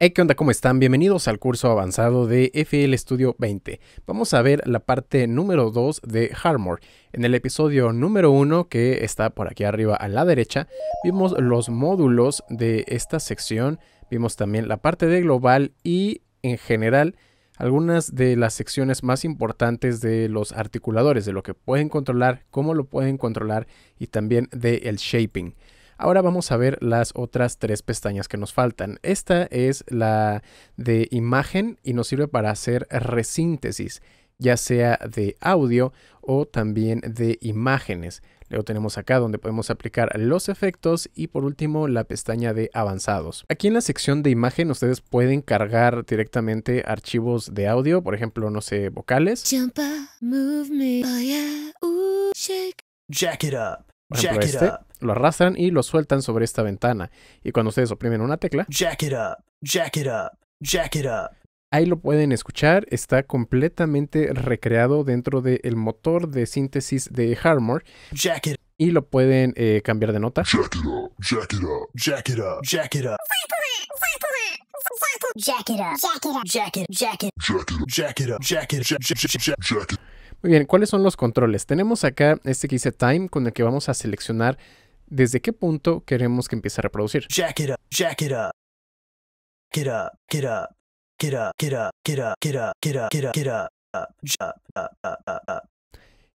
Hey, ¿qué onda? ¿Cómo están? Bienvenidos al curso avanzado de FL Studio 20. Vamos a ver la parte número 2 de Armor. En el episodio número 1, que está por aquí arriba a la derecha, vimos los módulos de esta sección, vimos también la parte de global y, en general, algunas de las secciones más importantes de los articuladores, de lo que pueden controlar, cómo lo pueden controlar y también del shaping. Ahora vamos a ver las otras tres pestañas que nos faltan. Esta es la de imagen y nos sirve para hacer resíntesis, ya sea de audio o también de imágenes. Luego tenemos acá donde podemos aplicar los efectos y por último la pestaña de avanzados. Aquí en la sección de imagen ustedes pueden cargar directamente archivos de audio, por ejemplo, no sé, vocales. Jumper, move me, oh yeah, ooh, shake. Jack it up. Por ejemplo, Jack it este, up. lo arrastran y lo sueltan sobre esta ventana. Y cuando ustedes oprimen una tecla, Jack it up. Jack it up. Jack it up. ahí lo pueden escuchar. Está completamente recreado dentro del motor de síntesis de Armor. Jack it. Y lo pueden cambiar de nota. Jack it up. Jack it up. Jack it up. Jack it up. Jack it up, jack it up, Jack it. Jack it. Jack it up. Jack it. Jack it. Muy bien, ¿cuáles son los controles? Tenemos acá este que dice Time, con el que vamos a seleccionar desde qué punto queremos que empiece a reproducir. Jack it up. Jack it up. Get up. Get up. Get up. Get up. Get up. Get up. Get up. Get up. Get up.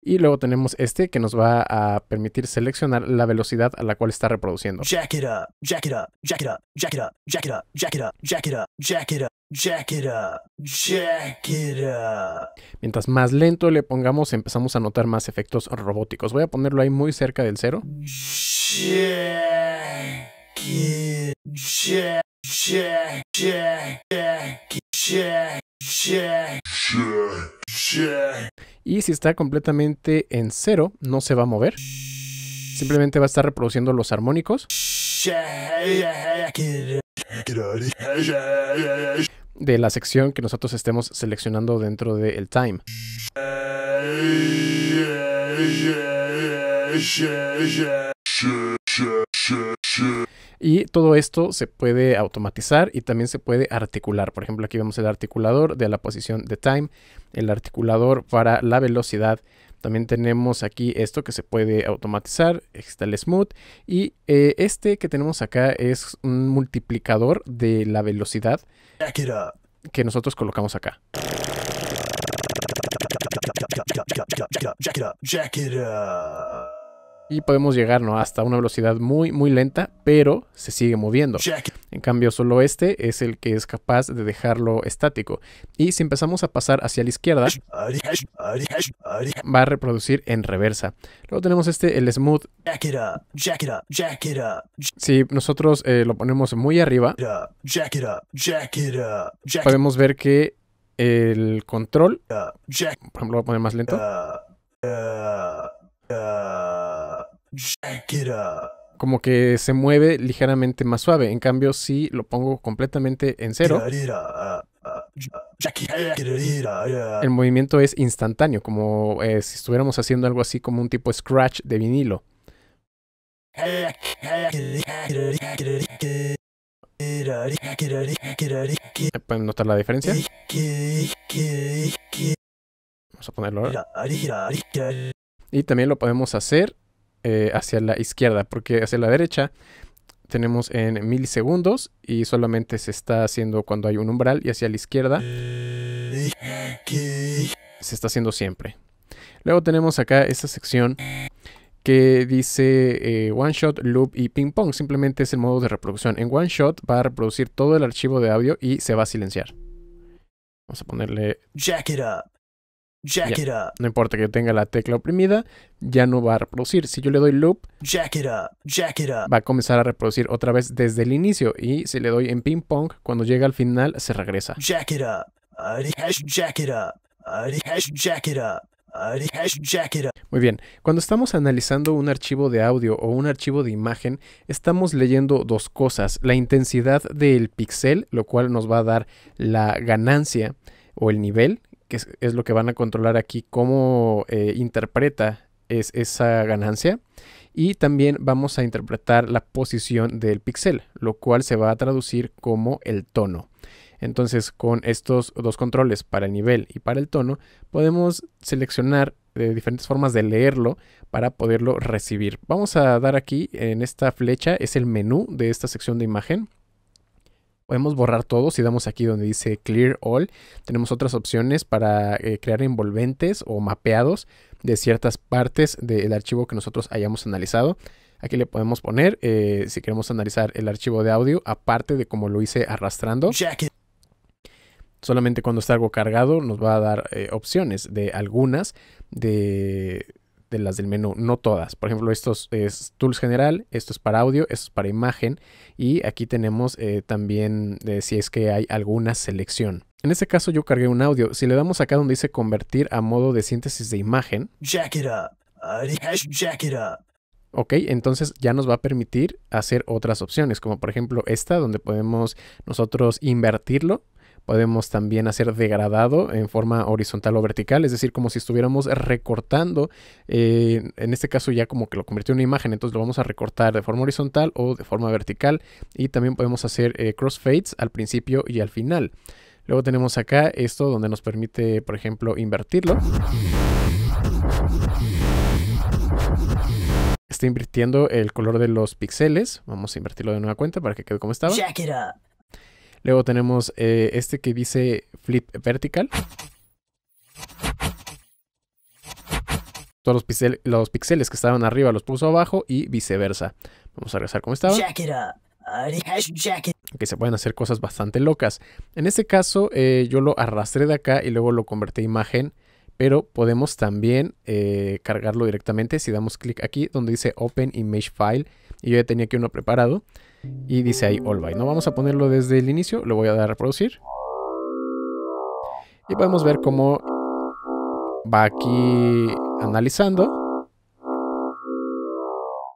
Y luego tenemos este que nos va a permitir seleccionar la velocidad a la cual está reproduciendo. Jack it up. Jack it up. Jack it up. Jack it up. Jack it up. Jack it up. Jack it up. Jack it up. Jack it up. Jack it up. Mientras más lento le pongamos, empezamos a notar más efectos robóticos. Voy a ponerlo ahí muy cerca del 0. Jack it. Jack. Jack. Jack. Jack. Jack. Jack. Jack. Y si está completamente en 0, no se va a mover. Simplemente va a estar reproduciendo los armónicos de la sección que nosotros estemos seleccionando dentro del time. Y todo esto se puede automatizar y también se puede articular. Por ejemplo, aquí vemos el articulador de la posición de time, el articulador para la velocidad. También tenemos aquí esto que se puede automatizar, está el smooth. Y este que tenemos acá es un multiplicador de la velocidad que nosotros colocamos acá. Y podemos llegar, ¿no?, hasta una velocidad muy muy lenta, pero se sigue moviendo. En cambio, solo este es el que es capaz de dejarlo estático. Y si empezamos a pasar hacia la izquierda, va a reproducir en reversa. Luego tenemos este, el smooth. Si nosotros lo ponemos muy arriba, podemos ver que el control, por ejemplo, lo voy a poner más lento, como que se mueve ligeramente más suave. En cambio, si lo pongo completamente en 0, el movimiento es instantáneo, como si estuviéramos haciendo algo así como un tipo scratch de vinilo. ¿Pueden notar la diferencia? Vamos a ponerlo ahora. Y también lo podemos hacer hacia la izquierda, porque hacia la derecha tenemos en milisegundos y solamente se está haciendo cuando hay un umbral, y hacia la izquierda se está haciendo siempre. Luego tenemos acá esta sección que dice One Shot, Loop y Ping Pong. Simplemente es el modo de reproducción. En One Shot va a reproducir todo el archivo de audio y se va a silenciar. Vamos a ponerle... Jack it up. Jack it up. No importa que yo tenga la tecla oprimida, ya no va a reproducir. Si yo le doy loop, Jack it up. Jack it up. va a comenzar a reproducir otra vez desde el inicio. Y si le doy en ping pong, cuando llega al final se regresa. Jack it up. Jack it up. Jack it up. Jack it up. Muy bien, cuando estamos analizando un archivo de audio o un archivo de imagen, estamos leyendo dos cosas: la intensidad del píxel, lo cual nos va a dar la ganancia o el nivel, que es lo que van a controlar aquí, cómo interpreta esa ganancia. Y también vamos a interpretar la posición del píxel, lo cual se va a traducir como el tono. Entonces, con estos dos controles para el nivel y para el tono, podemos seleccionar diferentes formas de leerlo para poderlo recibir. Vamos a dar aquí en esta flecha, es el menú de esta sección de imagen. Podemos borrar todo. Si damos aquí donde dice Clear All, tenemos otras opciones para crear envolventes o mapeados de ciertas partes del archivo que nosotros hayamos analizado. Aquí le podemos poner, si queremos analizar el archivo de audio, aparte de como lo hice arrastrando. Solamente cuando está algo cargado nos va a dar opciones de algunas de las del menú, no todas. Por ejemplo, esto es Tools General, esto es para audio, esto es para imagen. Y aquí tenemos también si es que hay alguna selección. En este caso yo cargué un audio. Si le damos acá donde dice convertir a modo de síntesis de imagen. Jack it up. Jack it up. Ok, entonces ya nos va a permitir hacer otras opciones, como por ejemplo esta, donde podemos nosotros invertirlo. Podemos también hacer degradado en forma horizontal o vertical, es decir, como si estuviéramos recortando. En este caso ya como que lo convirtió en una imagen, entonces lo vamos a recortar de forma horizontal o de forma vertical. Y también podemos hacer crossfades al principio y al final. Luego tenemos acá esto donde nos permite, por ejemplo, invertirlo. Está invirtiendo el color de los píxeles. Vamos a invertirlo de nueva cuenta para que quede como estaba. Jack it up. Luego tenemos este que dice Flip Vertical. Todos los píxeles que estaban arriba los puso abajo y viceversa. Vamos a regresar como estaba. Jack it up. Jack it. Que se pueden hacer cosas bastante locas. En este caso yo lo arrastré de acá y luego lo convertí a imagen. Pero podemos también cargarlo directamente si damos clic aquí donde dice Open Image File. Y yo ya tenía aquí uno preparado. Y dice ahí All By. No vamos a ponerlo desde el inicio. Lo voy a dar a reproducir. Y podemos ver cómo va aquí analizando.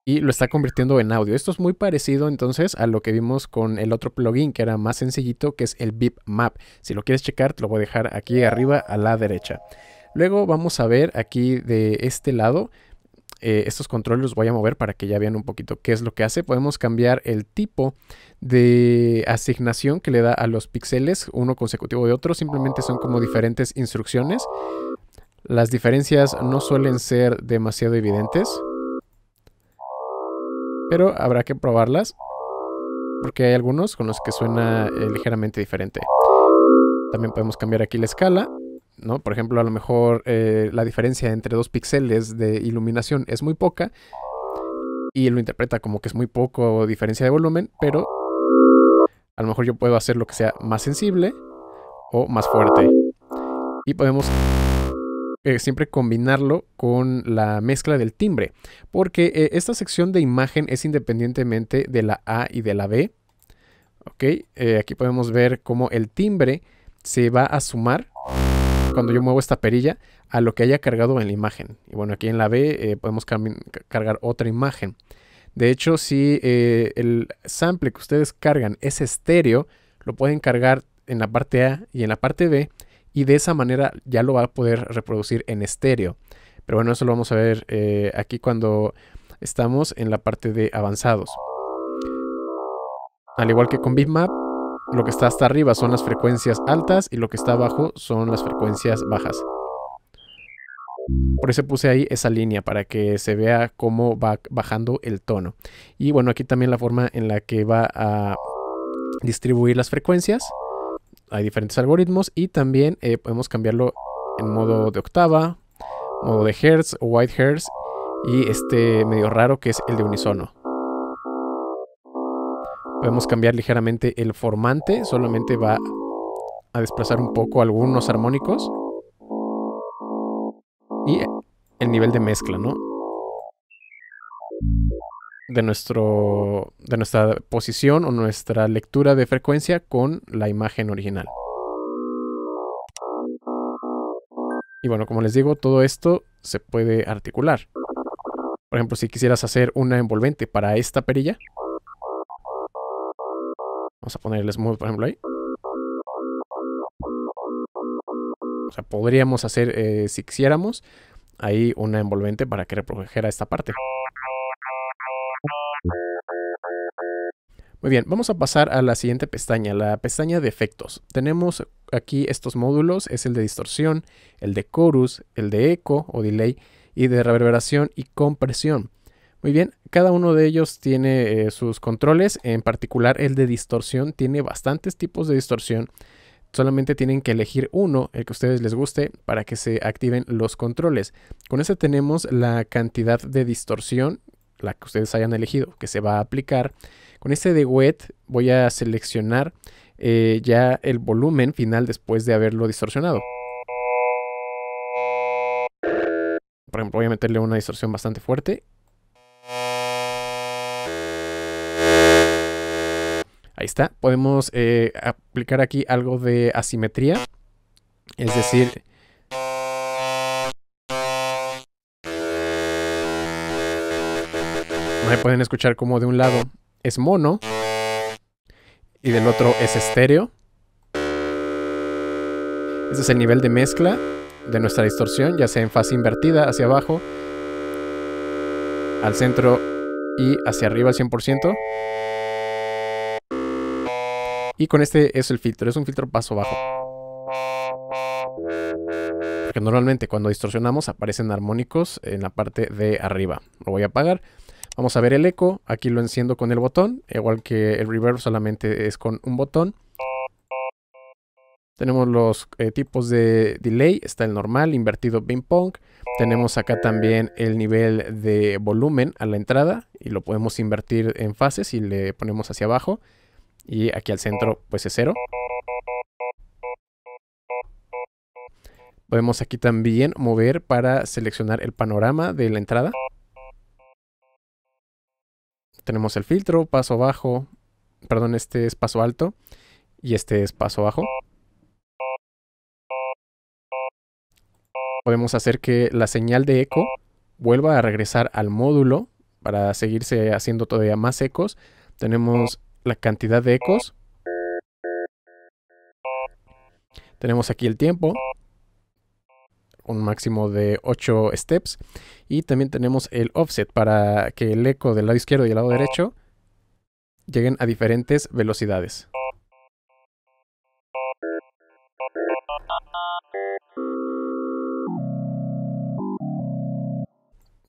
Y lo está convirtiendo en audio. Esto es muy parecido entonces a lo que vimos con el otro plugin que era más sencillito, que es el Bitmap. Si lo quieres checar, te lo voy a dejar aquí arriba a la derecha. Luego vamos a ver aquí de este lado. Estos controles los voy a mover para que ya vean un poquito qué es lo que hace. Podemos cambiar el tipo de asignación que le da a los píxeles, uno consecutivo de otro. Simplemente son como diferentes instrucciones. Las diferencias no suelen ser demasiado evidentes, pero habrá que probarlas porque hay algunos con los que suena ligeramente diferente. También podemos cambiar aquí la escala, ¿no? Por ejemplo, a lo mejor la diferencia entre 2 píxeles de iluminación es muy poca y él lo interpreta como que es muy poco diferencia de volumen, pero a lo mejor yo puedo hacer lo que sea más sensible o más fuerte. Y podemos siempre combinarlo con la mezcla del timbre, porque esta sección de imagen es independientemente de la A y de la B. Ok, aquí podemos ver cómo el timbre se va a sumar cuando yo muevo esta perilla a lo que haya cargado en la imagen. Y bueno, aquí en la B podemos cargar otra imagen. De hecho, si el sample que ustedes cargan es estéreo, lo pueden cargar en la parte A y en la parte B. Y de esa manera ya lo va a poder reproducir en estéreo. Pero bueno, eso lo vamos a ver aquí cuando estamos en la parte de avanzados. Al igual que con Bitmap, lo que está hasta arriba son las frecuencias altas y lo que está abajo son las frecuencias bajas. Por eso puse ahí esa línea para que se vea cómo va bajando el tono. Y bueno, aquí también la forma en la que va a distribuir las frecuencias. Hay diferentes algoritmos y también podemos cambiarlo en modo de octava, modo de hertz o white hertz y este medio raro que es el de unisono. Podemos cambiar ligeramente el formante, solamente va a desplazar un poco algunos armónicos. Y el nivel de mezcla, ¿no? De nuestra posición o nuestra lectura de frecuencia con la imagen original. Y bueno, como les digo, todo esto se puede articular. Por ejemplo, si quisieras hacer una envolvente para esta perilla, vamos a poner el smooth, por ejemplo, ahí. O sea, podríamos hacer, si quisiéramos, ahí una envolvente para que reprodujera esta parte. Muy bien, vamos a pasar a la siguiente pestaña, la pestaña de efectos. Tenemos aquí estos módulos, es el de distorsión, el de chorus, el de eco o delay y de reverberación y compresión. Muy bien, cada uno de ellos tiene sus controles, en particular el de distorsión tiene bastantes tipos de distorsión. Solamente tienen que elegir uno, el que a ustedes les guste, para que se activen los controles. Con este tenemos la cantidad de distorsión, la que ustedes hayan elegido, que se va a aplicar. Con este de wet voy a seleccionar ya el volumen final después de haberlo distorsionado. Por ejemplo, voy a meterle una distorsión bastante fuerte. Ahí está. Podemos aplicar aquí algo de asimetría. Es decir, ahí pueden escuchar como de un lado es mono y del otro es estéreo. Este es el nivel de mezcla de nuestra distorsión, ya sea en fase invertida hacia abajo, al centro y hacia arriba al 100%. Y con este es el filtro, es un filtro paso bajo. Porque normalmente cuando distorsionamos aparecen armónicos en la parte de arriba. Lo voy a apagar. Vamos a ver el eco. Aquí lo enciendo con el botón. Igual que el reverb, solamente es con un botón. Tenemos los tipos de delay. Está el normal, invertido, ping pong. Tenemos acá también el nivel de volumen a la entrada. Y lo podemos invertir en fases y le ponemos hacia abajo. Y aquí al centro pues es 0. Podemos aquí también mover para seleccionar el panorama de la entrada. Tenemos el filtro, paso bajo. Perdón, este es paso alto. Y este es paso bajo. Podemos hacer que la señal de eco vuelva a regresar al módulo para seguirse haciendo todavía más ecos. Tenemos la cantidad de ecos. Tenemos aquí el tiempo. Un máximo de 8 steps. Y también tenemos el offset para que el eco del lado izquierdo y el lado derecho lleguen a diferentes velocidades.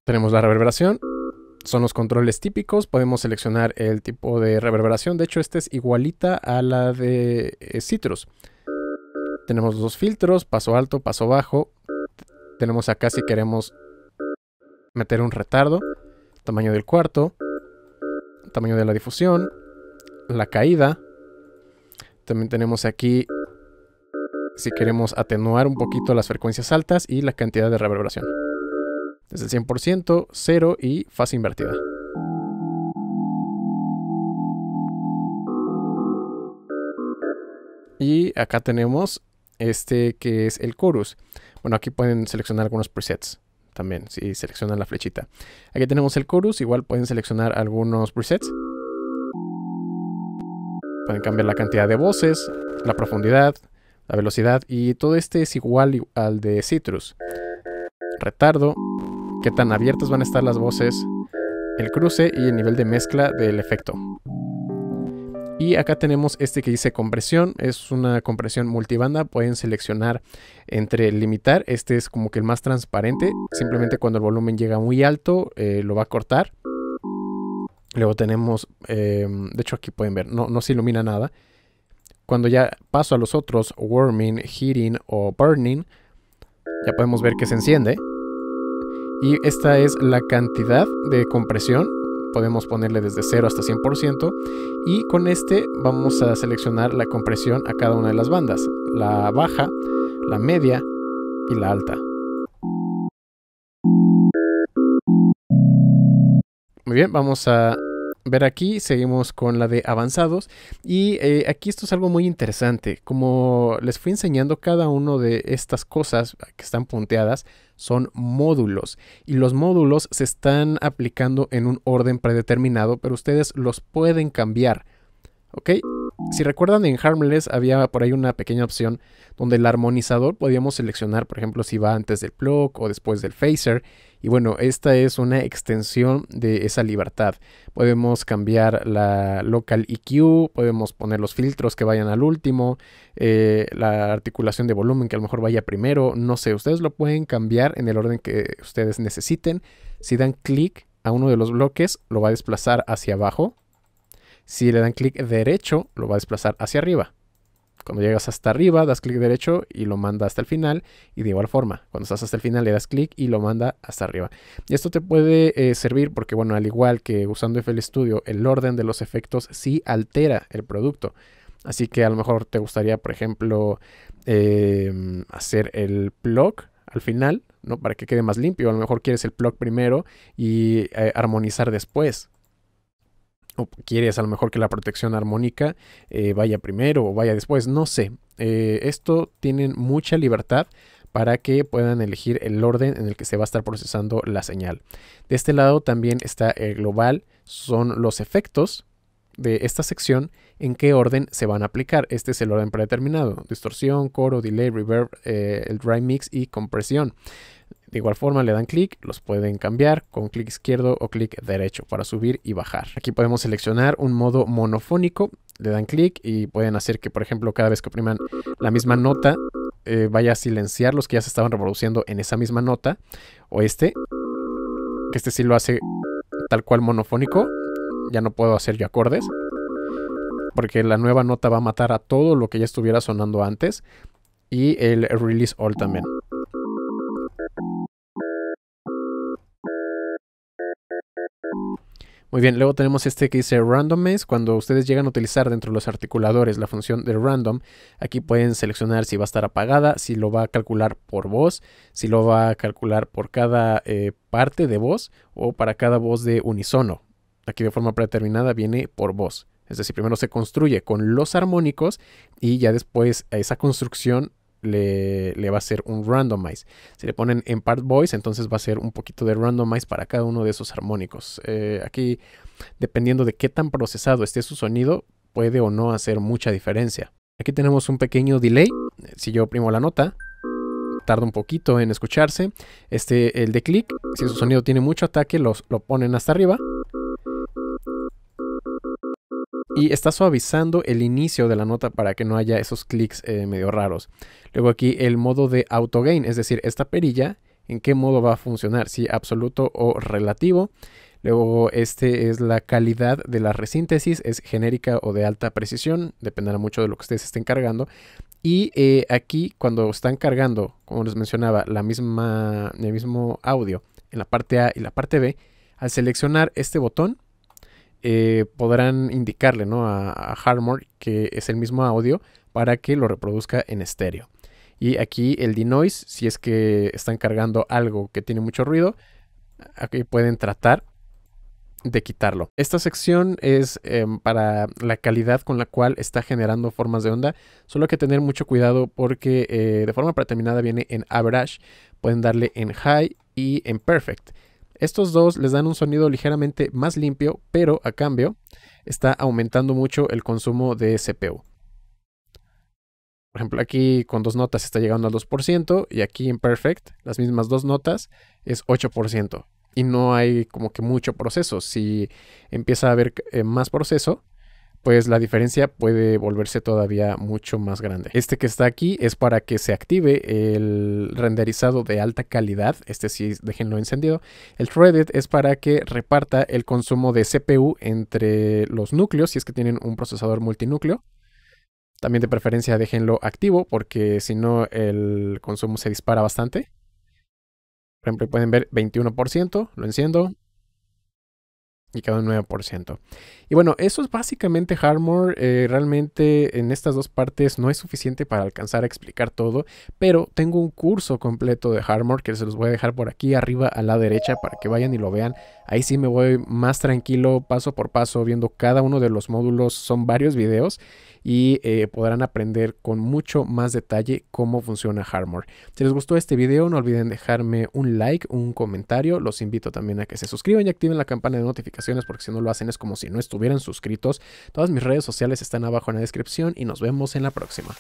Tenemos la reverberación. Son los controles típicos. Podemos seleccionar el tipo de reverberación. De hecho, esta es igualita a la de Citrus. Tenemos dos filtros, paso alto, paso bajo. Tenemos acá si queremos meter un retardo, tamaño del cuarto, tamaño de la difusión, la caída. También tenemos aquí si queremos atenuar un poquito las frecuencias altas y la cantidad de reverberación. Desde el 100%, 0 y fase invertida. Y acá tenemos este que es el chorus. Bueno, aquí pueden seleccionar algunos presets también, si seleccionan la flechita. Aquí tenemos el chorus, igual pueden seleccionar algunos presets. Pueden cambiar la cantidad de voces, la profundidad, la velocidad y todo este es igual al de Citrus. Retardo, qué tan abiertas van a estar las voces, el cruce y el nivel de mezcla del efecto. Y acá tenemos este que dice compresión, es una compresión multibanda, pueden seleccionar entre limitar, este es como que el más transparente, simplemente cuando el volumen llega muy alto lo va a cortar. Luego tenemos, de hecho aquí pueden ver, no se ilumina nada. Cuando ya paso a los otros, warming, heating o burning, ya podemos ver que se enciende. Y esta es la cantidad de compresión. Podemos ponerle desde 0 hasta 100%. Y con este vamos a seleccionar la compresión a cada una de las bandas. La baja, la media y la alta. Muy bien, vamos a ver aquí, seguimos con la de avanzados y aquí esto es algo muy interesante. Como les fui enseñando, cada uno de estas cosas que están punteadas son módulos y los módulos se están aplicando en un orden predeterminado, pero ustedes los pueden cambiar, ¿ok? Si recuerdan, en Harmless había por ahí una pequeña opción donde el armonizador podíamos seleccionar, por ejemplo, si va antes del plug o después del phaser, Y bueno, esta es una extensión de esa libertad. Podemos cambiar la local EQ, podemos poner los filtros que vayan al último, la articulación de volumen que a lo mejor vaya primero, no sé, ustedes lo pueden cambiar en el orden que ustedes necesiten. Si dan clic a uno de los bloques, lo va a desplazar hacia abajo. Si le dan clic derecho, lo va a desplazar hacia arriba. Cuando llegas hasta arriba, das clic derecho y lo manda hasta el final. Y de igual forma, cuando estás hasta el final, le das clic y lo manda hasta arriba. Y esto te puede servir porque, bueno, al igual que usando FL Studio, el orden de los efectos sí altera el producto. Así que a lo mejor te gustaría, por ejemplo, hacer el plug al final, ¿no? Para que quede más limpio. A lo mejor quieres el plug primero y armonizar después. O quieres a lo mejor que la protección armónica vaya primero o vaya después, no sé. Esto tienen mucha libertad para que puedan elegir el orden en el que se va a estar procesando la señal. De este lado también está el global, son los efectos de esta sección, en qué orden se van a aplicar. Este es el orden predeterminado: distorsión, coro, delay, reverb, el dry mix y compresión. De igual forma le dan clic, los pueden cambiar con clic izquierdo o clic derecho para subir y bajar. Aquí podemos seleccionar un modo monofónico, le dan clic y pueden hacer que, por ejemplo, cada vez que opriman la misma nota, vaya a silenciar los que ya se estaban reproduciendo en esa misma nota. O que este sí lo hace tal cual monofónico, ya no puedo hacer yo acordes, porque la nueva nota va a matar a todo lo que ya estuviera sonando antes. Y el release all también. Muy bien, luego tenemos este que dice Randomize. Cuando ustedes llegan a utilizar dentro de los articuladores la función de Random, aquí pueden seleccionar si va a estar apagada, si lo va a calcular por voz, si lo va a calcular por cada parte de voz o para cada voz de unisono. Aquí de forma predeterminada viene por voz. Es decir, primero se construye con los armónicos y ya después a esa construcción le va a hacer un randomize. Si le ponen en part voice, entonces va a ser un poquito de randomize para cada uno de esos armónicos. Aquí, dependiendo de qué tan procesado esté su sonido, puede o no hacer mucha diferencia. Aquí tenemos un pequeño delay. Si yo oprimo la nota, tarda un poquito en escucharse. El de clic, si su sonido tiene mucho ataque, lo ponen hasta arriba. Y está suavizando el inicio de la nota para que no haya esos clics medio raros. Luego aquí el modo de auto gain, es decir, esta perilla, en qué modo va a funcionar, si absoluto o relativo. Luego es la calidad de la resíntesis, es genérica o de alta precisión, dependerá mucho de lo que ustedes estén cargando. Y aquí cuando están cargando, como les mencionaba, el mismo audio en la parte A y la parte B, al seleccionar este botón, podrán indicarle, ¿no?, a Harmor que es el mismo audio para que lo reproduzca en estéreo. Y aquí el denoise, si es que están cargando algo que tiene mucho ruido, aquí pueden tratar de quitarlo. Esta sección es para la calidad con la cual está generando formas de onda. Solo hay que tener mucho cuidado porque de forma predeterminada viene en average. Pueden darle en high y en perfect. Estos dos les dan un sonido ligeramente más limpio, pero a cambio está aumentando mucho el consumo de CPU. Por ejemplo, aquí con 2 notas está llegando al 2% y aquí en Perfect, las mismas 2 notas, es 8%. Y no hay como que mucho proceso. Si empieza a haber más proceso, pues la diferencia puede volverse todavía mucho más grande. Este que está aquí es para que se active el renderizado de alta calidad. Este sí, déjenlo encendido. El threaded es para que reparta el consumo de CPU entre los núcleos, si es que tienen un procesador multinúcleo. También de preferencia déjenlo activo porque si no el consumo se dispara bastante. Por ejemplo, pueden ver 21%, lo enciendo y queda un 9%. Y bueno, eso es básicamente Harmor. Realmente en estas dos partes no es suficiente para alcanzar a explicar todo, pero tengo un curso completo de Harmor que se los voy a dejar por aquí arriba a la derecha para que vayan y lo vean. Ahí sí me voy más tranquilo, paso por paso, viendo cada uno de los módulos. Son varios videos y podrán aprender con mucho más detalle cómo funciona Harmor. Si les gustó este video, no olviden dejarme un like, un comentario. Los invito también a que se suscriban y activen la campana de notificaciones porque si no lo hacen es como si no estuvieran suscritos. Todas mis redes sociales están abajo en la descripción y nos vemos en la próxima.